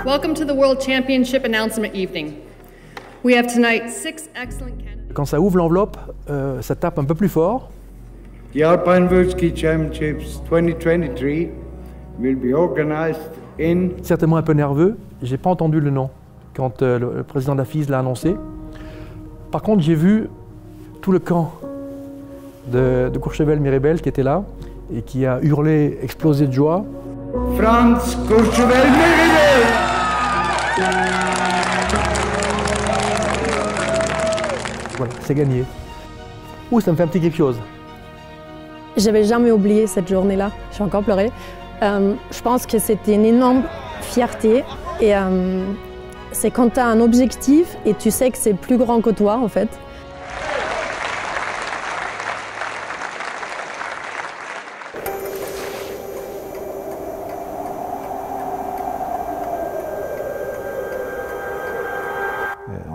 Welcome to the World Championship announcement evening. We have tonight 6 excellent candidates. Quand ça ouvre l'enveloppe, ça tape un peu plus fort. The Alpine World Ski Championships 2023 will be organized in... Certainement un peu nerveux, j'ai pas entendu le nom quand le président de la FIS l'a annoncé. Par contre, j'ai vu tout le camp de Courchevel-Méribel qui était là et qui a hurlé, explosé de joie. France Courchevel-Méribel! Voilà, c'est gagné. Ouh, ça me fait un petit quelque chose. J'avais jamais oublié cette journée-là, j'ai encore pleuré. Je pense que c'était une énorme fierté et c'est quand tu as un objectif et tu sais que c'est plus grand que toi en fait.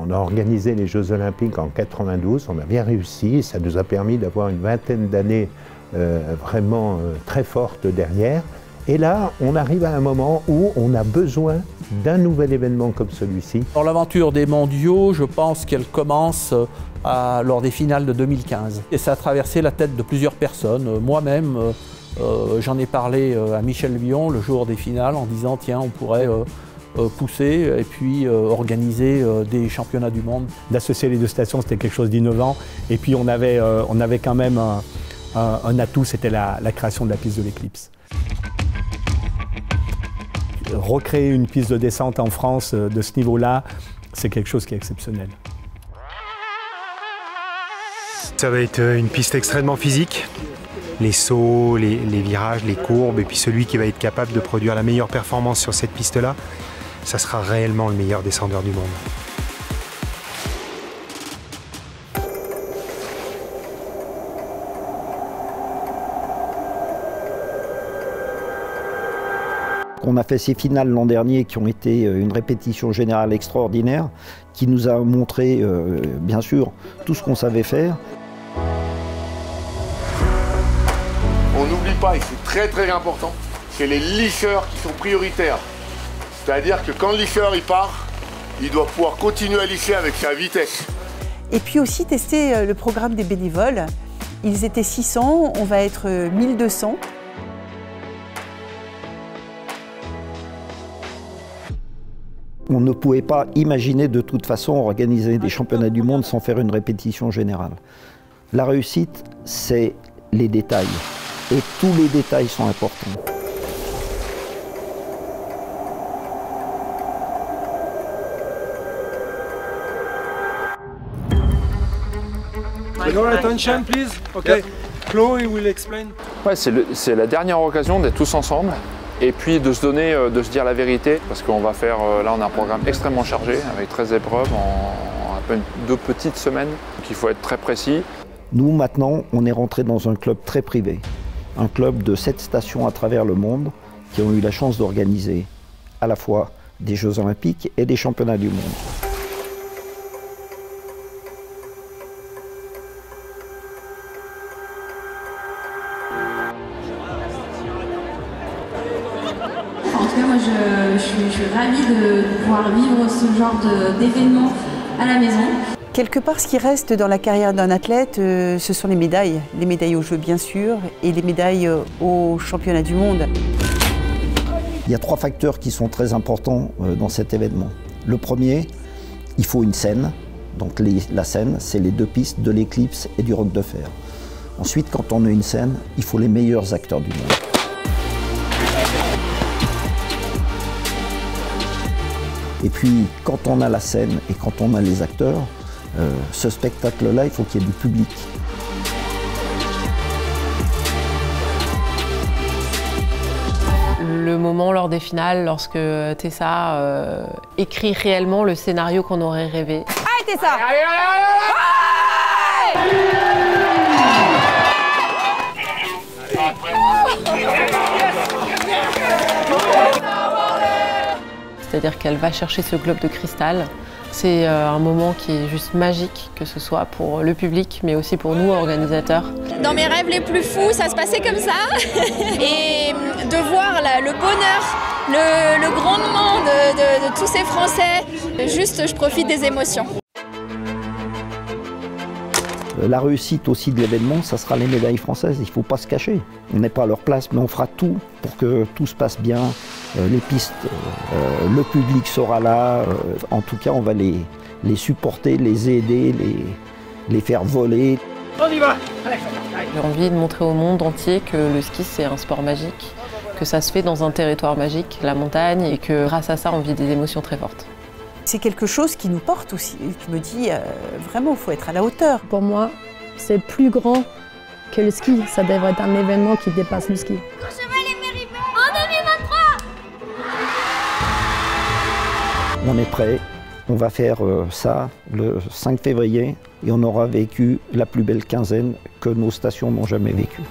On a organisé les Jeux Olympiques en 92, on a bien réussi, ça nous a permis d'avoir une vingtaine d'années vraiment très fortes derrière. Et là, on arrive à un moment où on a besoin d'un nouvel événement comme celui-ci. Dans l'aventure des mondiaux, je pense qu'elle commence lors des finales de 2015. Et ça a traversé la tête de plusieurs personnes. Moi-même, j'en ai parlé à Michel Vion le jour des finales en disant tiens, on pourrait pousser et puis organiser des championnats du monde. D'associer les deux stations, c'était quelque chose d'innovant. Et puis on avait quand même un atout, c'était la création de la piste de l'Eclipse. Recréer une piste de descente en France de ce niveau-là, c'est quelque chose qui est exceptionnel. Ça va être une piste extrêmement physique. Les sauts, les virages, les courbes, et puis celui qui va être capable de produire la meilleure performance sur cette piste-là, ça sera réellement le meilleur descendeur du monde. On a fait ces finales l'an dernier qui ont été une répétition générale extraordinaire, qui nous a montré, bien sûr, tout ce qu'on savait faire. On n'oublie pas, et c'est très très important, c'est les licheurs qui sont prioritaires. C'est-à-dire que quand le licheur il part, il doit pouvoir continuer à licher avec sa vitesse. Et puis aussi tester le programme des bénévoles. Ils étaient 600, on va être 1200. On ne pouvait pas imaginer de toute façon organiser des championnats du monde sans faire une répétition générale. La réussite, c'est les détails. Et tous les détails sont importants. Your attention, please. Okay. Chloe will explain. Ouais, c'est la dernière occasion d'être tous ensemble et puis de se donner, de se dire la vérité, parce qu'on va faire, là on a un programme extrêmement chargé avec 13 épreuves en à peine 2 petites semaines, donc il faut être très précis. Nous maintenant, on est rentré dans un club très privé, un club de 7 stations à travers le monde qui ont eu la chance d'organiser à la fois des Jeux Olympiques et des Championnats du monde. En tout cas, moi, je suis ravie de pouvoir vivre ce genre d'événement à la maison. Quelque part, ce qui reste dans la carrière d'un athlète, ce sont les médailles. Les médailles aux Jeux, bien sûr, et les médailles aux championnats du monde. Il y a 3 facteurs qui sont très importants dans cet événement. Le premier, il faut une scène. Donc la scène, c'est les 2 pistes de l'Eclipse et du Roc de Fer. Ensuite, quand on a une scène, il faut les meilleurs acteurs du monde. Et puis, quand on a la scène et quand on a les acteurs, ce spectacle-là, il faut qu'il y ait du public. Le moment lors des finales, lorsque Tessa écrit réellement le scénario qu'on aurait rêvé. Allez Tessa! C'est-à-dire qu'elle va chercher ce globe de cristal. C'est un moment qui est juste magique, que ce soit pour le public, mais aussi pour nous, organisateurs. Dans mes rêves les plus fous, ça se passait comme ça. Et de voir le bonheur le grondement de tous ces Français. Juste, je profite des émotions. La réussite aussi de l'événement, ça sera les médailles françaises. Il ne faut pas se cacher. On n'est pas à leur place, mais on fera tout pour que tout se passe bien. Les pistes, le public sera là. En tout cas, on va les supporter, les aider, les faire voler. On y va! J'ai envie de montrer au monde entier que le ski, c'est un sport magique, que ça se fait dans un territoire magique, la montagne, et que grâce à ça, on vit des émotions très fortes. C'est quelque chose qui nous porte aussi, qui me dit vraiment, il faut être à la hauteur. Pour moi, c'est plus grand que le ski. Ça devrait être un événement qui dépasse le ski. En 2023! On est prêt, on va faire ça le 5 février et on aura vécu la plus belle quinzaine que nos stations n'ont jamais vécue.